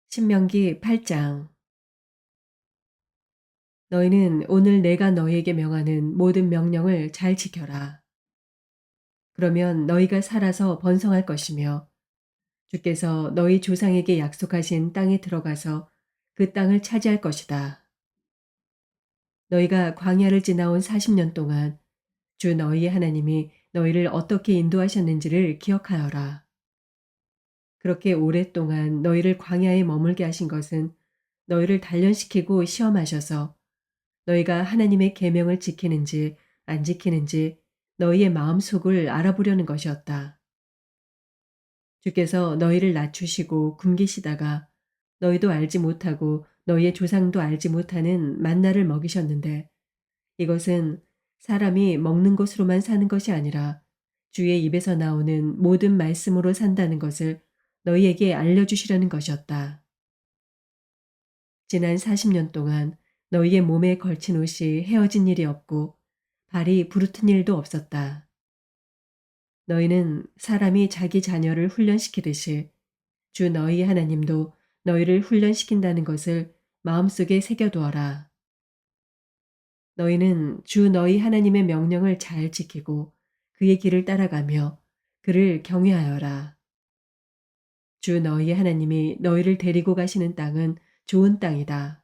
신명기 8장. 너희는 오늘 내가 너희에게 명하는 모든 명령을 잘 지켜라. 그러면 너희가 살아서 번성할 것이며 주께서 너희 조상에게 약속하신 땅에 들어가서 그 땅을 차지할 것이다. 너희가 광야를 지나온 40년 동안 주 너희 하나님이 너희를 어떻게 인도하셨는지를 기억하여라. 그렇게 오랫동안 너희를 광야에 머물게 하신 것은 너희를 단련시키고 시험하셔서 너희가 하나님의 계명을 지키는지 안 지키는지 너희의 마음속을 알아보려는 것이었다. 주께서 너희를 낮추시고 굶기시다가 너희도 알지 못하고 너희의 조상도 알지 못하는 만나를 먹이셨는데 이것은 사람이 먹는 것으로만 사는 것이 아니라 주의 입에서 나오는 모든 말씀으로 산다는 것을 너희에게 알려주시려는 것이었다. 지난 40년 동안 너희의 몸에 걸친 옷이 헤어진 일이 없고 발이 부르튼 일도 없었다. 너희는 사람이 자기 자녀를 훈련시키듯이 주 너희 하나님도 너희를 훈련시킨다는 것을 마음속에 새겨두어라. 너희는 주 너희 하나님의 명령을 잘 지키고 그의 길을 따라가며 그를 경외하여라. 주 너희 하나님이 너희를 데리고 가시는 땅은 좋은 땅이다.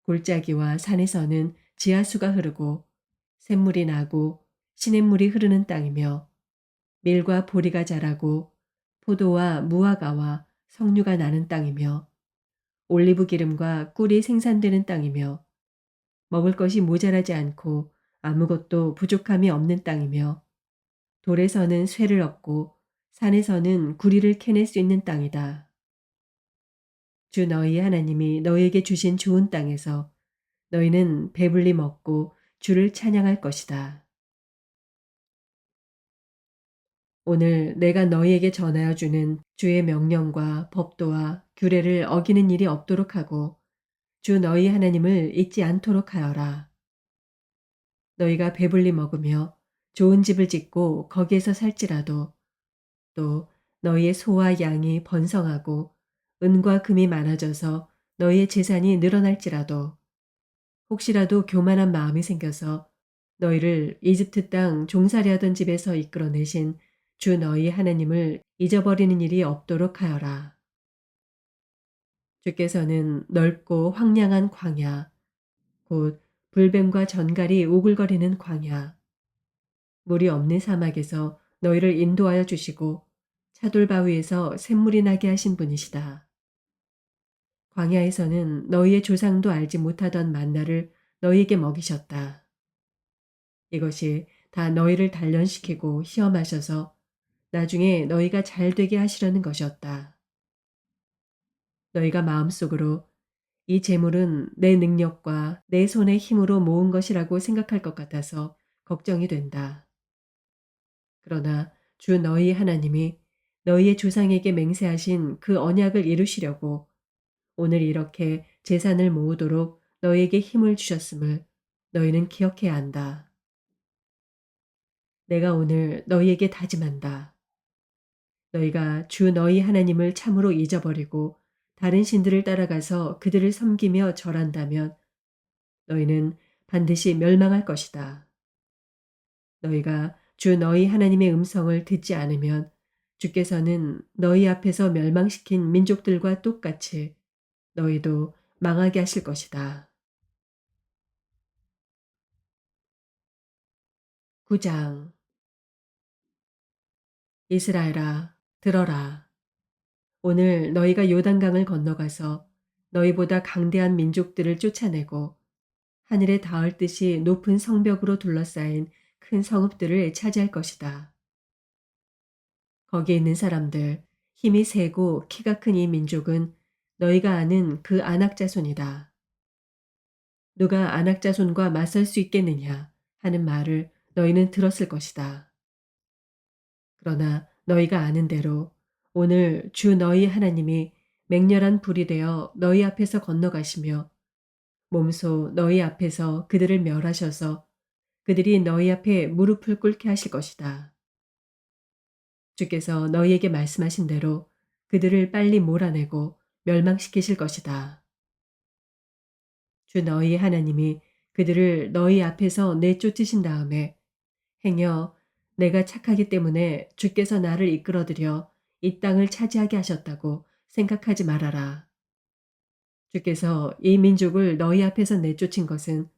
골짜기와 산에서는 지하수가 흐르고 샘물이 나고 시냇물이 흐르는 땅이며 밀과 보리가 자라고 포도와 무화과와 석류가 나는 땅이며 올리브 기름과 꿀이 생산되는 땅이며 먹을 것이 모자라지 않고 아무것도 부족함이 없는 땅이며 돌에서는 쇠를 얻고 산에서는 구리를 캐낼 수 있는 땅이다. 주 너희 하나님이 너희에게 주신 좋은 땅에서 너희는 배불리 먹고 주를 찬양할 것이다. 오늘 내가 너희에게 전하여 주는 주의 명령과 법도와 규례를 어기는 일이 없도록 하고 주 너희 하나님을 잊지 않도록 하여라. 너희가 배불리 먹으며 좋은 집을 짓고 거기에서 살지라도 또 너희의 소와 양이 번성하고 은과 금이 많아져서 너희의 재산이 늘어날지라도 혹시라도 교만한 마음이 생겨서 너희를 이집트 땅 종살이 하던 집에서 이끌어내신 주 너희 하나님을 잊어버리는 일이 없도록 하여라. 주께서는 넓고 황량한 광야, 곧 불뱀과 전갈이 오글거리는 광야, 물이 없는 사막에서 너희를 인도하여 주시고 차돌바위에서 샘물이 나게 하신 분이시다. 광야에서는 너희의 조상도 알지 못하던 만나를 너희에게 먹이셨다. 이것이 다 너희를 단련시키고 시험하셔서 나중에 너희가 잘 되게 하시려는 것이었다. 너희가 마음속으로 이 재물은 내 능력과 내 손의 힘으로 모은 것이라고 생각할 것 같아서 걱정이 된다. 그러나 주 너희 하나님이 너희의 조상에게 맹세하신 그 언약을 이루시려고 오늘 이렇게 재산을 모으도록 너희에게 힘을 주셨음을 너희는 기억해야 한다. 내가 오늘 너희에게 다짐한다. 너희가 주 너희 하나님을 참으로 잊어버리고 다른 신들을 따라가서 그들을 섬기며 절한다면 너희는 반드시 멸망할 것이다. 너희가 주 너희 하나님의 음성을 듣지 않으면 주께서는 너희 앞에서 멸망시킨 민족들과 똑같이 너희도 망하게 하실 것이다. 9장. 이스라엘아, 들어라. 오늘 너희가 요단강을 건너가서 너희보다 강대한 민족들을 쫓아내고 하늘에 닿을 듯이 높은 성벽으로 둘러싸인 큰 성읍들을 차지할 것이다. 거기에 있는 사람들, 힘이 세고 키가 큰 이 민족은 너희가 아는 그 아낙 자손이다. 누가 아낙 자손과 맞설 수 있겠느냐 하는 말을 너희는 들었을 것이다. 그러나 너희가 아는 대로 오늘 주 너희 하나님이 맹렬한 불이 되어 너희 앞에서 건너가시며 몸소 너희 앞에서 그들을 멸하셔서 그들이 너희 앞에 무릎을 꿇게 하실 것이다. 주께서 너희에게 말씀하신 대로 그들을 빨리 몰아내고 멸망시키실 것이다. 주 너희 하나님이 그들을 너희 앞에서 내쫓으신 다음에 행여 내가 착하기 때문에 주께서 나를 이끌어들여 이 땅을 차지하게 하셨다고 생각하지 말아라. 주께서 이 민족을 너희 앞에서 내쫓은 것은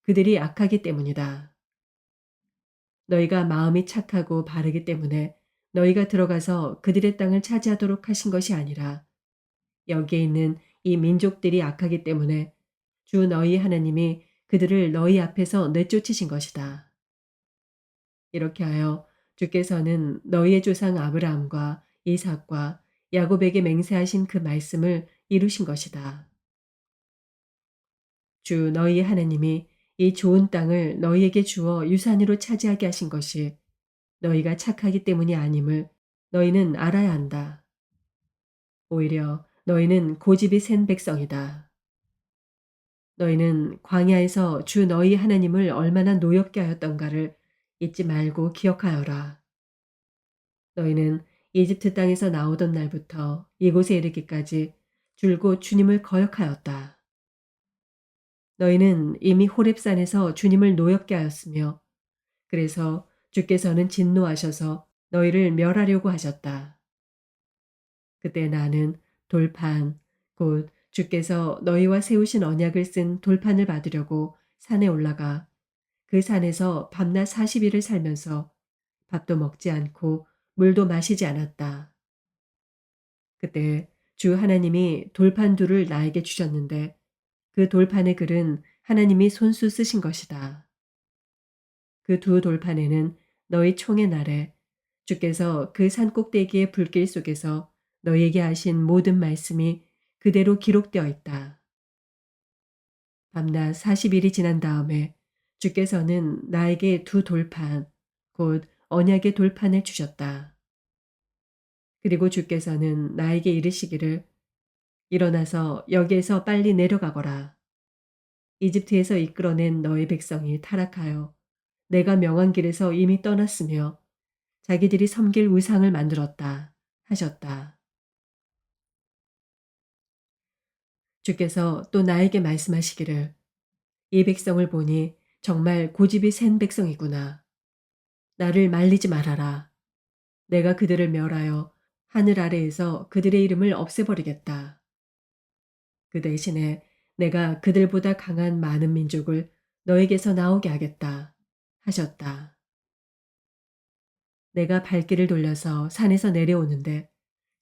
그들이 악하기 때문이다. 너희가 마음이 착하고 바르기 때문에 너희가 들어가서 그들의 땅을 차지하도록 하신 것이 아니라 여기에 있는 이 민족들이 악하기 때문에 주 너희 하나님이 그들을 너희 앞에서 내쫓으신 것이다. 이렇게 하여 주께서는 너희의 조상 아브라함과 이삭과 야곱에게 맹세하신 그 말씀을 이루신 것이다. 주 너희 하나님이 이 좋은 땅을 너희에게 주어 유산으로 차지하게 하신 것이 너희가 착하기 때문이 아님을 너희는 알아야 한다. 오히려 너희는 고집이 센 백성이다. 너희는 광야에서 주 너희 하나님을 얼마나 노엽게 하였던가를 잊지 말고 기억하여라. 너희는 이집트 땅에서 나오던 날부터 이곳에 이르기까지 줄곧 주님을 거역하였다. 너희는 이미 호렙산에서 주님을 노엽게 하였으며 그래서 주께서는 진노하셔서 너희를 멸하려고 하셨다. 그때 나는 돌판, 곧 주께서 너희와 세우신 언약을 쓴 돌판을 받으려고 산에 올라가 그 산에서 밤낮 40일을 살면서 밥도 먹지 않고 물도 마시지 않았다. 그때 주 하나님이 돌판 둘을 나에게 주셨는데 그 돌판의 글은 하나님이 손수 쓰신 것이다. 그 두 돌판에는 너희 총의 날에 주께서 그 산 꼭대기의 불길 속에서 너희에게 하신 모든 말씀이 그대로 기록되어 있다. 밤낮 40일이 지난 다음에 주께서는 나에게 두 돌판, 곧 언약의 돌판을 주셨다. 그리고 주께서는 나에게 이르시기를 일어나서 여기에서 빨리 내려가거라. 이집트에서 이끌어낸 너희 백성이 타락하여 내가 명한 길에서 이미 떠났으며 자기들이 섬길 우상을 만들었다 하셨다. 주께서 또 나에게 말씀하시기를 이 백성을 보니 정말 고집이 센 백성이구나. 나를 말리지 말아라. 내가 그들을 멸하여 하늘 아래에서 그들의 이름을 없애버리겠다. 그 대신에 내가 그들보다 강한 많은 민족을 너에게서 나오게 하겠다 하셨다. 내가 발길을 돌려서 산에서 내려오는데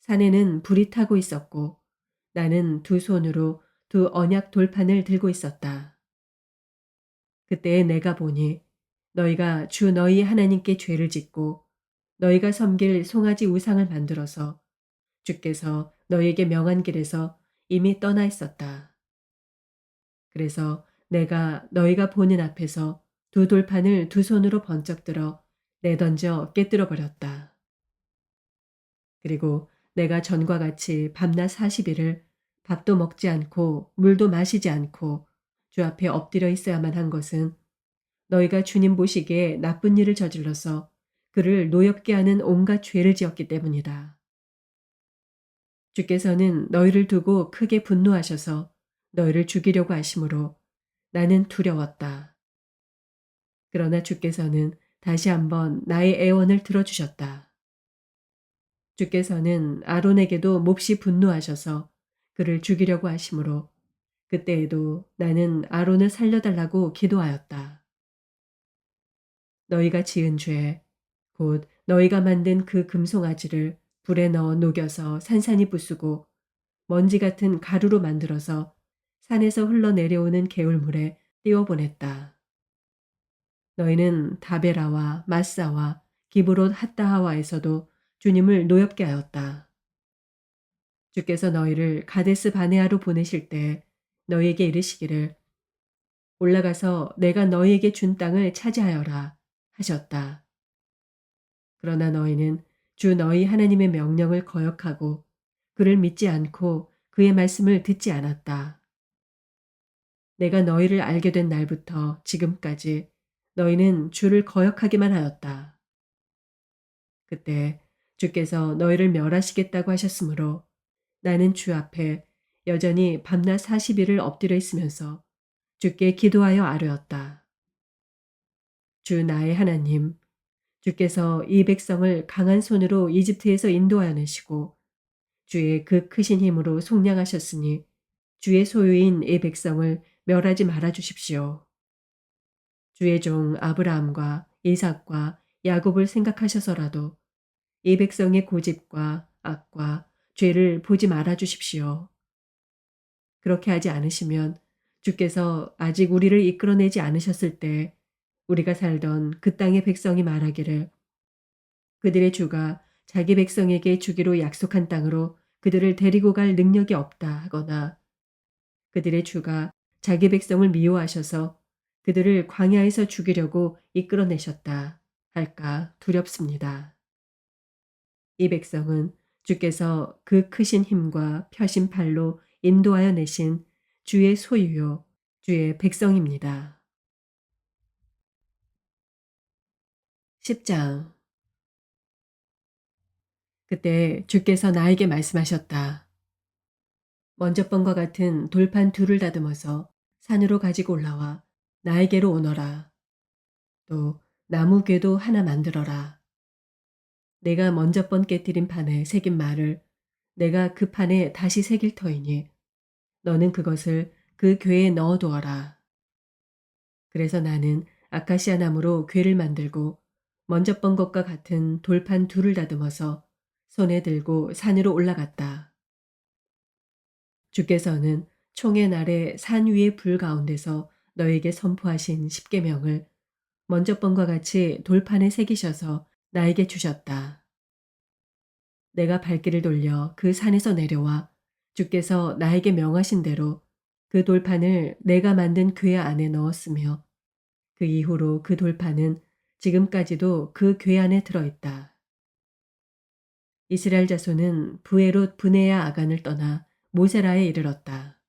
산에는 불이 타고 있었고 나는 두 손으로 두 언약 돌판을 들고 있었다. 그때에 내가 보니 너희가 주 너희 하나님께 죄를 짓고 너희가 섬길 송아지 우상을 만들어서 주께서 너희에게 명한 길에서 이미 떠나 있었다. 그래서 내가 너희가 보는 앞에서 두 돌판을 두 손으로 번쩍 들어 내던져 깨뜨려 버렸다. 그리고 내가 전과 같이 밤낮 40일을 밥도 먹지 않고 물도 마시지 않고 주 앞에 엎드려 있어야만 한 것은 너희가 주님 보시기에 나쁜 일을 저질러서 그를 노엽게 하는 온갖 죄를 지었기 때문이다. 주께서는 너희를 두고 크게 분노하셔서 너희를 죽이려고 하심으로 나는 두려웠다. 그러나 주께서는 다시 한번 나의 애원을 들어주셨다. 주께서는 아론에게도 몹시 분노하셔서 그를 죽이려고 하심으로 그때에도 나는 아론을 살려달라고 기도하였다. 너희가 지은 죄, 곧 너희가 만든 그 금송아지를 불에 넣어 녹여서 산산이 부수고 먼지 같은 가루로 만들어서 산에서 흘러내려오는 개울물에 띄워보냈다. 너희는 다베라와 마사와 기브롯 핫다하와에서도 주님을 노엽게 하였다. 주께서 너희를 가데스 바네아로 보내실 때 너희에게 이르시기를 올라가서 내가 너희에게 준 땅을 차지하여라 하셨다. 그러나 너희는 주 너희 하나님의 명령을 거역하고 그를 믿지 않고 그의 말씀을 듣지 않았다. 내가 너희를 알게 된 날부터 지금까지 너희는 주를 거역하기만 하였다. 그때 주께서 너희를 멸하시겠다고 하셨으므로 나는 주 앞에 여전히 밤낮 40일을 엎드려 있으면서 주께 기도하여 아뢰었다. 주 나의 하나님, 주께서 이 백성을 강한 손으로 이집트에서 인도하여 내시고 주의 그 크신 힘으로 속량하셨으니 주의 소유인 이 백성을 멸하지 말아 주십시오. 주의 종 아브라함과 이삭과 야곱을 생각하셔서라도 이 백성의 고집과 악과 죄를 보지 말아 주십시오. 그렇게 하지 않으시면 주께서 아직 우리를 이끌어내지 않으셨을 때 우리가 살던 그 땅의 백성이 말하기를 그들의 주가 자기 백성에게 주기로 약속한 땅으로 그들을 데리고 갈 능력이 없다 하거나 그들의 주가 자기 백성을 미워하셔서 그들을 광야에서 죽이려고 이끌어내셨다 할까 두렵습니다. 이 백성은 주께서 그 크신 힘과 펴신 팔로 인도하여 내신 주의 소유요, 주의 백성입니다. 10장. 그때 주께서 나에게 말씀하셨다. 먼저 번과 같은 돌판 둘을 다듬어서 산으로 가지고 올라와 나에게로 오너라. 또 나무 궤도 하나 만들어라. 내가 먼저 번 깨뜨린 판에 새긴 말을 내가 그 판에 다시 새길 터이니 너는 그것을 그 궤에 넣어두어라. 그래서 나는 아카시아 나무로 궤를 만들고 먼저 번 것과 같은 돌판 둘을 다듬어서 손에 들고 산으로 올라갔다. 주께서는 총의 날에 산 위의 불 가운데서 너에게 선포하신 십계명을 먼저 번과 같이 돌판에 새기셔서 나에게 주셨다. 내가 발길을 돌려 그 산에서 내려와 주께서 나에게 명하신 대로 그 돌판을 내가 만든 궤 안에 넣었으며 그 이후로 그 돌판은 지금까지도 그 궤 안에 들어있다. 이스라엘 자손은 부에롯 브네야 아간을 떠나 모세라에 이르렀다.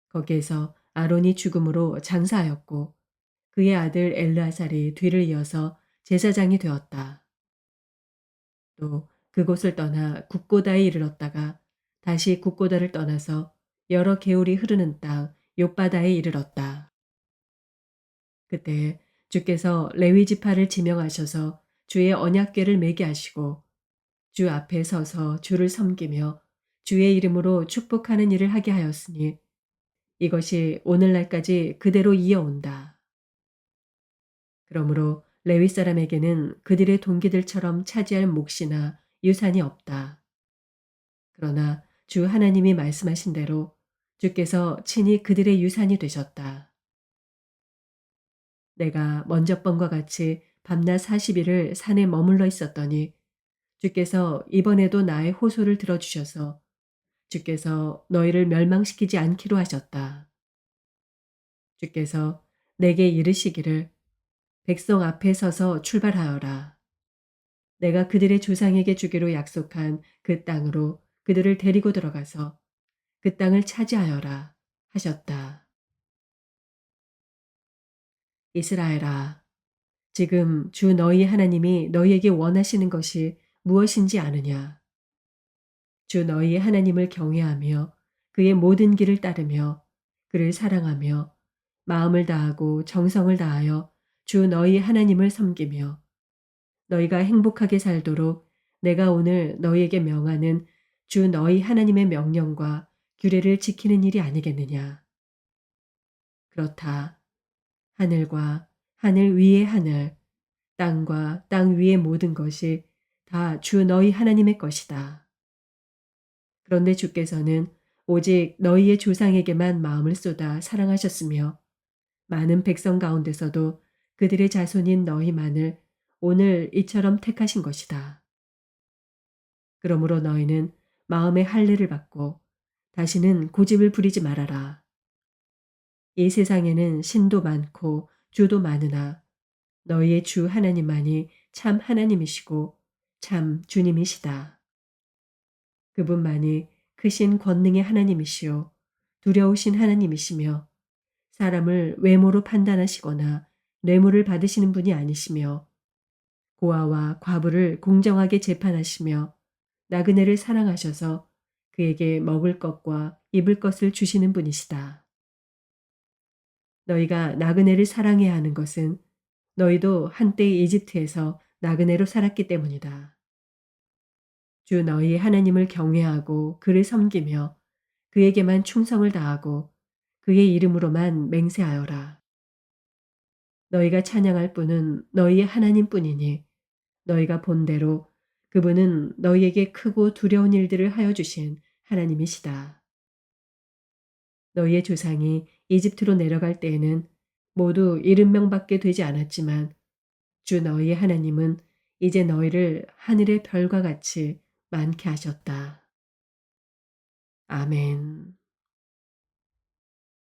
거기에서 아론이 죽음으로 장사하였고 그의 아들 엘르아살이 뒤를 이어서 제사장이 되었다. 또 그곳을 떠나 국고다에 이르렀다가 다시 국고다를 떠나서 여러 개울이 흐르는 땅 욥바다에 이르렀다. 그때 주께서 레위 지파를 지명하셔서 주의 언약궤를 매게 하시고 주 앞에 서서 주를 섬기며 주의 이름으로 축복하는 일을 하게 하였으니 이것이 오늘날까지 그대로 이어온다. 그러므로 레위 사람에게는 그들의 동기들처럼 차지할 몫이나 유산이 없다. 그러나 주 하나님이 말씀하신 대로 주께서 친히 그들의 유산이 되셨다. 내가 먼저 번과 같이 밤낮 40일을 산에 머물러 있었더니 주께서 이번에도 나의 호소를 들어주셔서 주께서 너희를 멸망시키지 않기로 하셨다. 주께서 내게 이르시기를 백성 앞에 서서 출발하여라. 내가 그들의 조상에게 주기로 약속한 그 땅으로 그들을 데리고 들어가서 그 땅을 차지하여라 하셨다. 이스라엘아, 지금 주 너희 하나님이 너희에게 원하시는 것이 무엇인지 아느냐? 주 너희의 하나님을 경외하며 그의 모든 길을 따르며 그를 사랑하며 마음을 다하고 정성을 다하여 주 너희 하나님을 섬기며 너희가 행복하게 살도록 내가 오늘 너희에게 명하는 주 너희 하나님의 명령과 규례를 지키는 일이 아니겠느냐. 그렇다. 하늘과 하늘 위의 하늘, 땅과 땅 위의 모든 것이 다 주 너희 하나님의 것이다. 그런데 주께서는 오직 너희의 조상에게만 마음을 쏟아 사랑하셨으며 많은 백성 가운데서도 그들의 자손인 너희만을 오늘 이처럼 택하신 것이다. 그러므로 너희는 마음의 할례를 받고 다시는 고집을 부리지 말아라. 이 세상에는 신도 많고 주도 많으나 너희의 주 하나님만이 참 하나님이시고 참 주님이시다. 그분만이 크신 권능의 하나님이시요 두려우신 하나님이시며 사람을 외모로 판단하시거나 뇌물을 받으시는 분이 아니시며 고아와 과부를 공정하게 재판하시며 나그네를 사랑하셔서 그에게 먹을 것과 입을 것을 주시는 분이시다. 너희가 나그네를 사랑해야 하는 것은 너희도 한때 이집트에서 나그네로 살았기 때문이다. 주 너희 하나님을 경외하고 그를 섬기며 그에게만 충성을 다하고 그의 이름으로만 맹세하여라. 너희가 찬양할 분은 너희의 하나님뿐이니 너희가 본대로 그분은 너희에게 크고 두려운 일들을 하여 주신 하나님이시다. 너희의 조상이 이집트로 내려갈 때에는 모두 70명밖에 되지 않았지만 주 너희의 하나님은 이제 너희를 하늘의 별과 같이 많게 하셨다. 아멘.